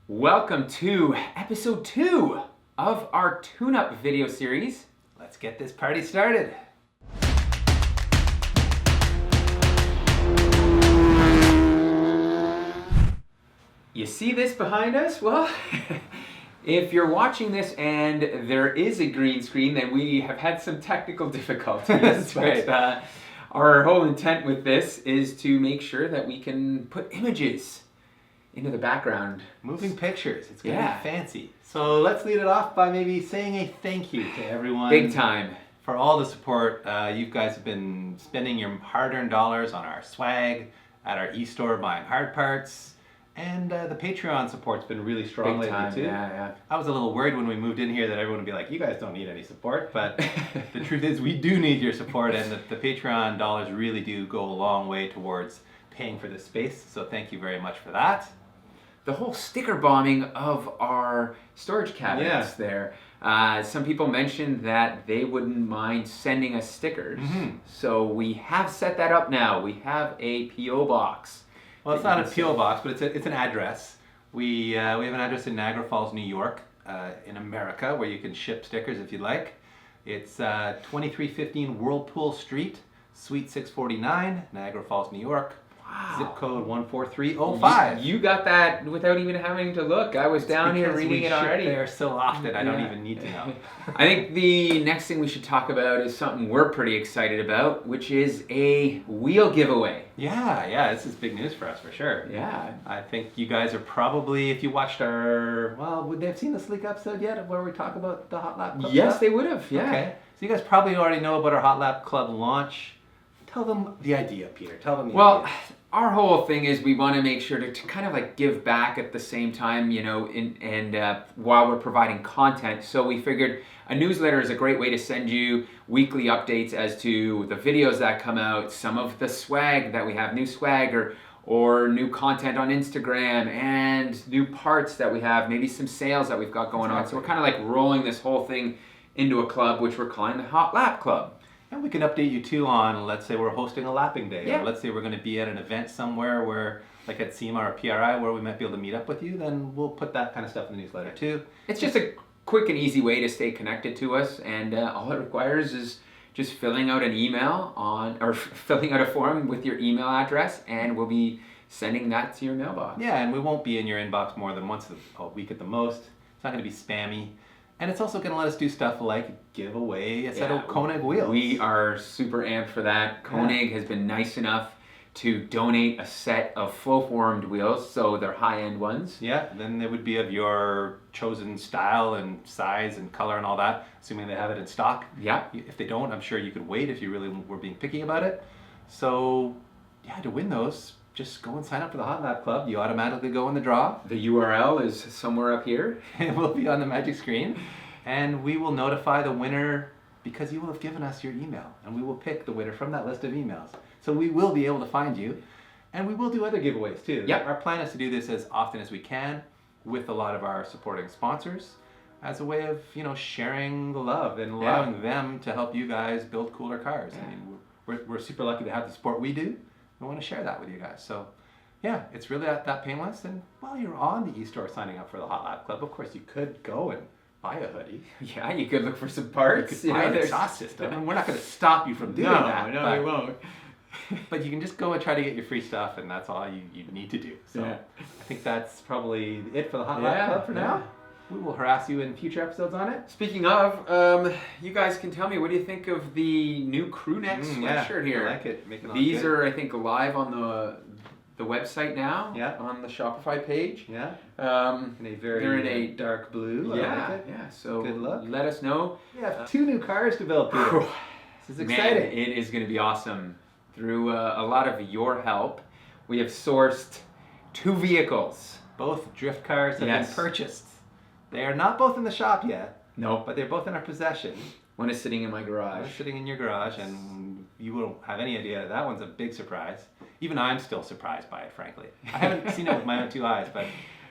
Welcome to episode 2 of our tune-up video series. Let's get this party started. You see this behind us? Well, if you're watching this and there is a green screen, then we have had some technical difficulties. That's right. Our whole intent with this is to make sure that we can put images into the background. Moving pictures. It's going to Yeah. be fancy. So let's lead it off by maybe saying a thank you to everyone. Big time. For all the support. You guys have been spending your hard-earned dollars on our swag, at our e-store buying hard parts, and the Patreon support's been really strong Big lately time, too. yeah. I was a little worried when we moved in here that everyone would be like, you guys don't need any support, but the truth is we do need your support, and the Patreon dollars really do go a long way towards paying for this space, so thank you very much for that. The whole sticker bombing of our storage cabinets there. Some people mentioned that they wouldn't mind sending us stickers. Mm-hmm. So we have set that up now. We have a P.O. box. Well, it's not a P.O. box, but it's an address. We have an address in Niagara Falls, New York, in America, where you can ship stickers if you'd like. It's 2315 Whirlpool Street, Suite 649, Niagara Falls, New York. Wow. Zip code 14305. You got that without even having to look. I was down here reading it already. There so often, I don't Yeah. even need to know. I think the next thing we should talk about is something we're pretty excited about, which is a wheel giveaway. Yeah, this is big news for us for sure. Yeah. I think you guys are probably, if you watched would they have seen the Sleek episode yet where we talk about the Hot Lap Club Yes, stuff? they would have. Yeah. Okay. So you guys probably already know about our Hot Lap Club launch. Tell them the idea, Peter. Tell them the idea. Our whole thing is we want to make sure to kind of like give back at the same time, while we're providing content. So we figured a newsletter is a great way to send you weekly updates as to the videos that come out, some of the swag that we have, new swag or new content on Instagram, and new parts that we have, maybe some sales that we've got going on. So we're kind of like rolling this whole thing into a club, which we're calling the Hot Lap Club. And we can update you too on, let's say we're hosting a lapping day, Yeah. or let's say we're going to be at an event somewhere where, like at SEMA or PRI, where we might be able to meet up with you, then we'll put that kind of stuff in the newsletter too. It's just a quick and easy way to stay connected to us, and all it requires is just filling out an email filling out a form with your email address, and we'll be sending that to your mailbox. Yeah, and we won't be in your inbox more than once a week at the most. It's not going to be spammy. And it's also going to let us do stuff like give away a set of Konig wheels. We are super amped for that. Konig has been nice enough to donate a set of flow-formed wheels, so they're high-end ones. Yeah, then they would be of your chosen style and size and color and all that, assuming they have it in stock. Yeah. If they don't, I'm sure you could wait if you really were being picky about it. So, yeah, to win those, just go and sign up for the Hot Lap Club. You automatically go in the draw. The URL is somewhere up here. It will be on the magic screen. And we will notify the winner because you will have given us your email. And we will pick the winner from that list of emails. So we will be able to find you. And we will do other giveaways too. Yep. Our plan is to do this as often as we can with a lot of our supporting sponsors as a way of, sharing the love and allowing them to help you guys build cooler cars. Yeah. I mean, we're super lucky to have the support we do. I want to share that with you guys. So, yeah, it's really that painless. And while you're on the e-store signing up for the Hot Lap Club, of course, you could go and buy a hoodie. Yeah, you could look for some parts. You could buy an exhaust system. And we're not going to stop you from doing that. No, we won't. But you can just go and try to get your free stuff, and that's all you need to do. So I think that's probably it for the Hot Lap Club for now. We will harass you in future episodes on it. Speaking of, you guys can tell me, what do you think of the new crew neck sweatshirt here? I like it. Make it all These good. are, I think, live on the website now. Yeah. On the Shopify page. Yeah. They're in a dark blue. I like it. Yeah. So good luck. let us know. We have 2 new cars developed here. This is exciting. Man, it is going to be awesome. Through a lot of your help, we have sourced 2 vehicles. Both drift cars have been purchased. They are not both in the shop yet. No. But they're both in our possession. One is sitting in my garage. One is sitting in your garage, and you won't have any idea. That one's a big surprise. Even I'm still surprised by it, frankly. I haven't seen it with my own 2 eyes, but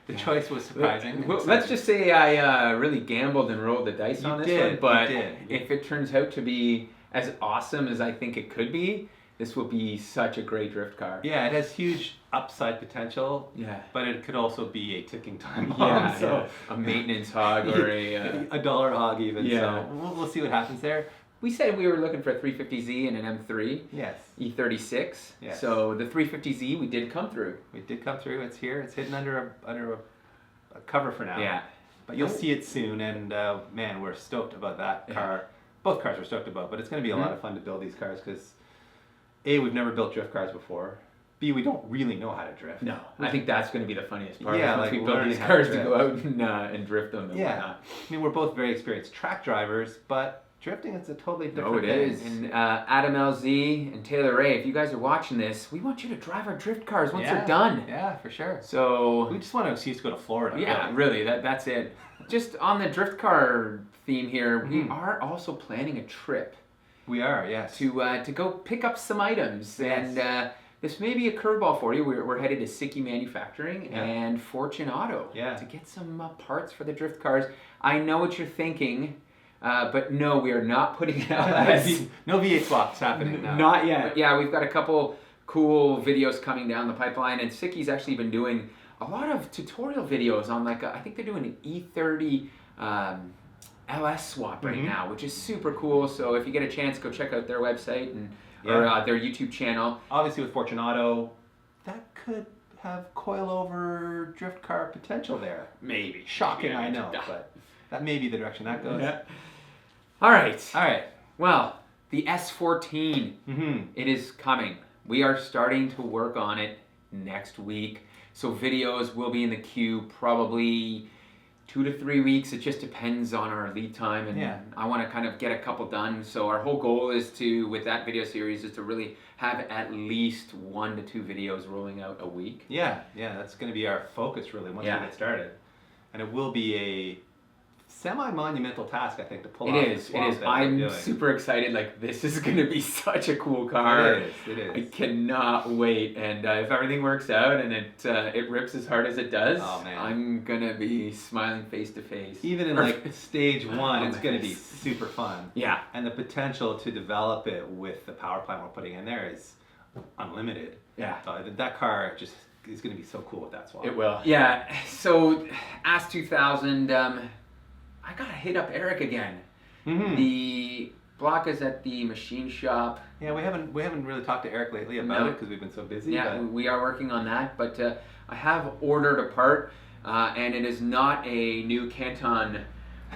the choice was surprising. Well, let's just say I really gambled and rolled the dice on this one. But you did. if it turns out to be as awesome as I think it could be, this will be such a great drift car. Yeah, it has huge upside potential. Yeah. But it could also be a ticking time bomb. Yeah, So a maintenance hog or a dollar hog even. Yeah. So we'll see what happens there. We said we were looking for a 350Z and an M3. Yes. E36. Yes. So the 350Z we did come through. We did come through. It's here. It's hidden under a cover for now. Yeah. But you'll see it soon, and man, we're stoked about that car. Both cars we're stoked about, but it's going to be a lot of fun to build these cars because A, we've never built drift cars before. B, we don't really know how to drift. No, I think that's going to be the funniest part. Yeah, once like we build learning these how cars to to drift. go out and drift them. And Yeah. whatnot. I mean, we're both very experienced track drivers, but drifting is a totally different No, it thing. is. And Adam LZ and Taylor Ray, if you guys are watching this, we want you to drive our drift cars once they're done. Yeah, for sure. So We just want an excuse to go to Florida. yeah, really, that's it. Just on the drift car theme here, we are also planning a trip We are, yes. to go pick up some items. Yes. And this may be a curveball for you. We're headed to Sickie Manufacturing and Fortune Auto to get some parts for the drift cars. I know what you're thinking, but no, we are not putting out No V8 swaps happening now. Not yet. Yeah, we've got a couple cool videos coming down the pipeline, and Sickie's actually been doing a lot of tutorial videos on I think they're doing an E30 LS swap right now, which is super cool. So if you get a chance, go check out their website and or their YouTube channel. Obviously with Fortune Auto, that could have coilover drift car potential there. Maybe. Shocking, Yeah, I know, but that may be the direction that goes. Yeah. All right. All right. Well, the S14, it is coming. We are starting to work on it next week. So videos will be in the queue probably 2 to 3 weeks. It just depends on our lead time, and I want to kind of get a couple done. So our whole goal is to, with that video series, is to really have at least 1 to 2 videos rolling out a week. Yeah, that's going to be our focus really once we get started. And it will be a semi-monumental task, I think, to pull off the swap that we're doing. I'm super excited. Like, this is going to be such a cool car. It is. I cannot wait. And if everything works out and it rips as hard as it does, I'm going to be smiling face to face. Even in like stage 1, it's going to be super fun. Yeah. And the potential to develop it with the power plant we're putting in there is unlimited. Yeah. That car just is going to be so cool with that swap. It will. Yeah. So, Ask 2000, I got to hit up Eric again. The block is at the machine shop. Yeah, we haven't really talked to Eric lately about it because we've been so busy. Yeah, we are working on that, but I have ordered a part, and it is not a new Canton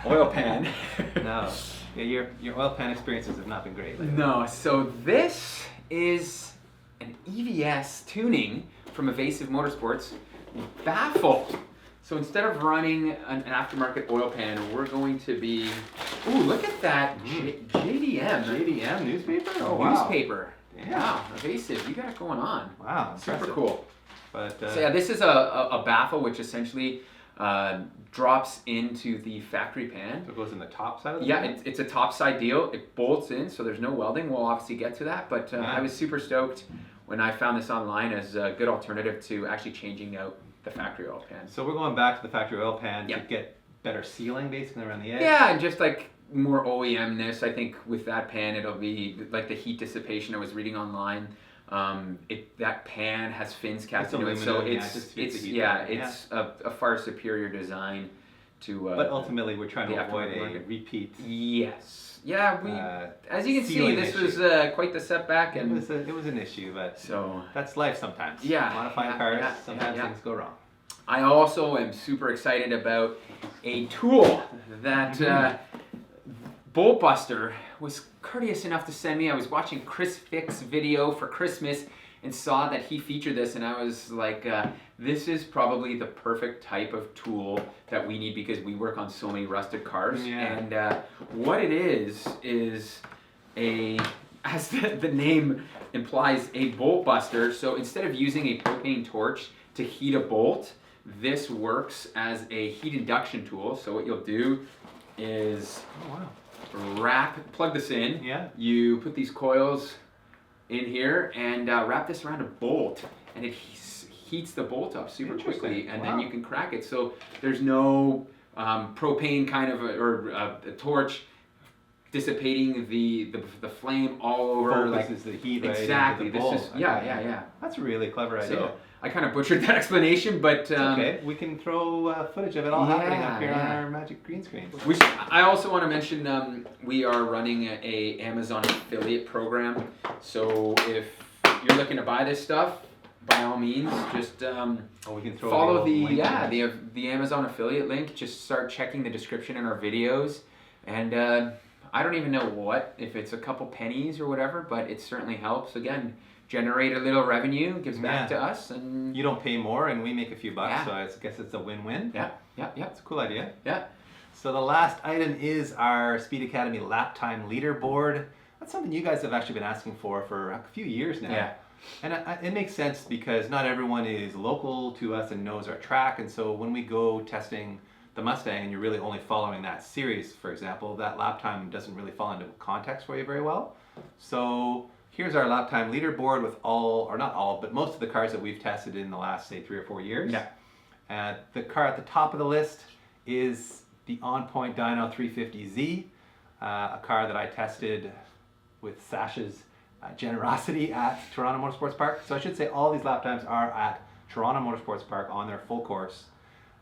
oil pan. No. Yeah, your oil pan experiences have not been great lately. No, so this is an EVS Tuning from EVS Motorsports baffle. So instead of running an aftermarket oil pan, we're going to be, ooh, look at that, JDM. JDM newspaper? Oh, wow. Newspaper. Yeah. Wow, evasive. You got it going on. Wow, super impressive. cool. But so yeah, this is a baffle which essentially drops into the factory pan. So it goes in the top side of the pan? It's a top side deal. It bolts in, so there's no welding. We'll obviously get to that, but I was super stoked when I found this online as a good alternative to actually changing out the factory oil pan. So we're going back to the factory oil pan to get better sealing basically around the edge? Yeah, and just like more OEM-ness. I think with that pan it'll be like the heat dissipation I was reading online. That pan has fins cast into it, so it's a far superior design to. But ultimately, we're trying to avoid a repeat. Yes. Yeah, as you can see, this was quite the setback, and it was an issue, but that's life sometimes. Yeah, modifying cars, sometimes things go wrong. I also am super excited about a tool that Bolt Buster was courteous enough to send me. I was watching Chris Fick's video for Christmas and saw that he featured this, and I was like, this is probably the perfect type of tool that we need because we work on so many rusted cars. Yeah. And what it is as the name implies, a bolt buster. So instead of using a propane torch to heat a bolt, this works as a heat induction tool. So what you'll do is plug this in. Yeah. You put these coils in here and wrap this around a bolt, and it heats the bolt up super quickly, and then you can crack it. So there's no propane kind of or a torch dissipating the flame all over. Focuses the heat right exactly. into the bowl. This is yeah. That's a really clever idea. So I kind of butchered that explanation, but It's okay. We can throw footage of it all happening up here on our magic green screen. I also want to mention we are running a Amazon affiliate program. So if you're looking to buy this stuff, by all means, just we can throw follow the Amazon affiliate link. Just start checking the description in our videos, and I don't even know if it's a couple pennies or whatever, but it certainly helps. Again, generate a little revenue, gives back to us, and you don't pay more, and we make a few bucks. So I guess it's a win-win. Yeah. It's a cool idea. Yeah. So the last item is our Speed Academy Lap Time Leaderboard. That's something you guys have actually been asking for a few years now. Yeah. And it makes sense because not everyone is local to us and knows our track, and so when we go testing the Mustang and you're really only following that series, for example, that lap time doesn't really fall into context for you very well. So here's our lap time leaderboard with but most of the cars that we've tested in the last, say, 3 or 4 years. Yeah. The car at the top of the list is the On Point Dyno 350Z, a car that I tested with Sasha's generosity at Toronto Motorsports Park. So I should say all these lap times are at Toronto Motorsports Park on their full course.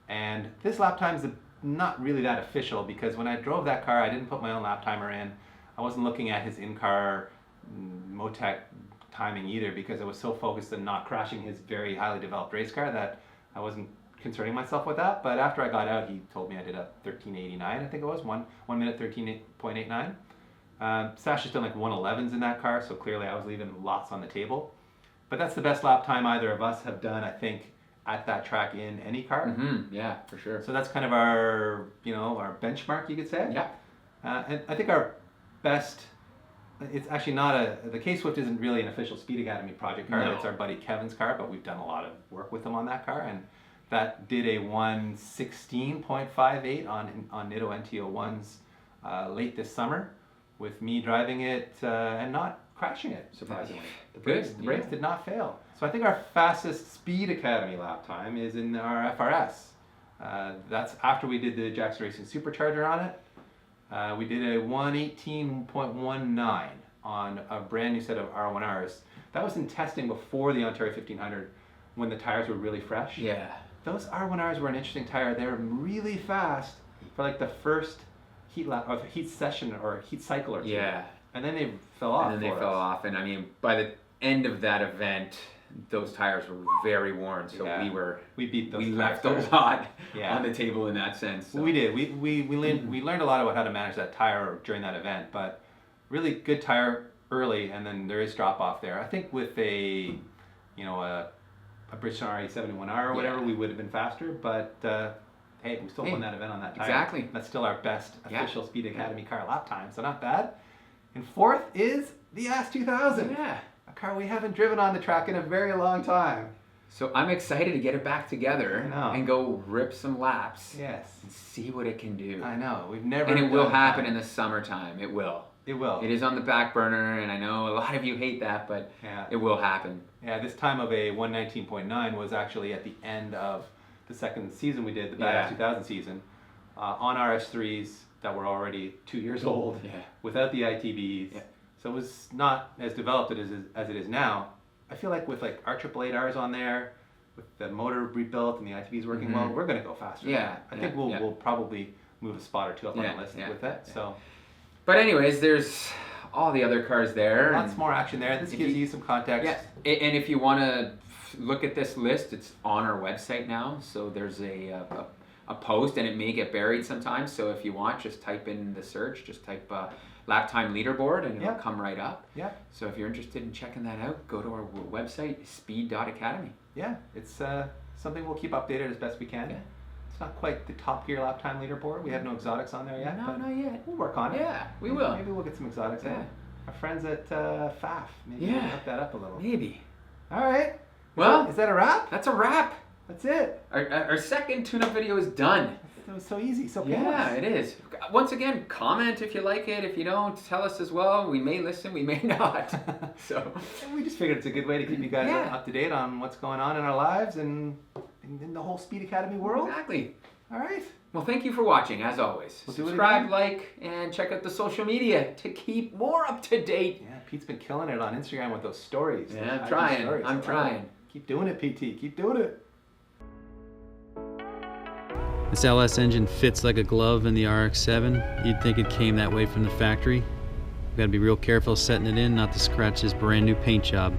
And this lap time is not really that official because when I drove that car, I didn't put my own lap timer in. I wasn't looking at his in-car Motec timing either because I was so focused on not crashing his very highly developed race car that I wasn't concerning myself with that. But after I got out, he told me I did a 13:89, I think it was, 1 minute 13.89. Sasha's done like 1:11s in that car, so clearly I was leaving lots on the table. But that's the best lap time either of us have done, I think, at that track in any car. Yeah, for sure. So that's kind of our, our benchmark, you could say. Yeah. And I think our best, it's actually not the K-Swift isn't really an official Speed Academy project car. No. It's our buddy Kevin's car, but we've done a lot of work with him on that car. And that did a 1:16.58 on Nitto NT01s late this summer with me driving it and not crashing it, surprisingly. The brakes did not fail. So I think our fastest Speed Academy lap time is in our FRS. That's after we did the Jackson Racing Supercharger on it. We did a 1:18.19 on a brand new set of R1Rs. That was in testing before the Ontario 1500 when the tires were really fresh. Yeah. Those R1Rs were an interesting tire. They were really fast for like the first heat lap or heat session or heat cycle or two. Yeah. And then they fell off. And then they fell off. And I mean, by the end of that event, those tires were very worn. So we beat those. We left a lot on the table in that sense. So. We did. We learned a lot about how to manage that tire during that event. But really good tire early, and then there is drop off there. I think with a Bridgestone RE71R or whatever, we would have been faster. But hey, we still won that event on that tire. Exactly. That's still our best official Speed Academy car lap time. So not bad. And fourth is the S2000. Yeah. A car we haven't driven on the track in a very long time. So I'm excited to get it back together and go rip some laps. Yes. And see what it can do. I know. We've never. And it will happen in the summertime. It will. It will. It is on the back burner, and I know a lot of you hate that, but it will happen. Yeah, this time of a 1:19.9 was actually at the end of the second season we did, the Badass 2000 season, on RS3s that were already 2 years old, without the ITBs. Yeah. So it was not as developed as it is now. I feel like with like our 888Rs on there, with the motor rebuilt and the ITBs working well, we're going to go faster. Yeah. I think we'll probably move a spot or two up on the list with it. So. But anyways, there's all the other cars there. Lots more action there. This gives you some context. Yeah. And if you want to look at this list, it's on our website now. So there's a post, and it may get buried sometimes. So if you want, just type in the search, just type Lap Time Leaderboard, and it'll come right up. Yeah. So if you're interested in checking that out, go to our website, speed.academy. Yeah, it's something we'll keep updated as best we can. Yeah. It's not quite the Top Gear Lap Time Leaderboard. We have no exotics on there yet. No, not yet. We'll work on it. Yeah, we will. Maybe we'll get some exotics. Yeah. Our friends at FAF. Maybe we'll hook that up a little. Maybe. All right. Well, is that a wrap? That's a wrap. That's it. Our second tune-up video is done. It was so easy, so painless. Yeah, it is. Once again, comment if you like it. If you don't, tell us as well. We may listen, we may not. So we just figured it's a good way to keep you guys up to date on what's going on in our lives and in the whole Speed Academy world. Exactly. All right. Well, thank you for watching, as always. We'll do it Subscribe, again. like, and check out the social media to keep more up to date. Yeah, Pete's been killing it on Instagram with those stories. Yeah, those I'm IG trying. stories. I'm trying. Keep doing it, PT. Keep doing it. This LS engine fits like a glove in the RX-7. You'd think it came that way from the factory. We've got to be real careful setting it in, not to scratch this brand new paint job.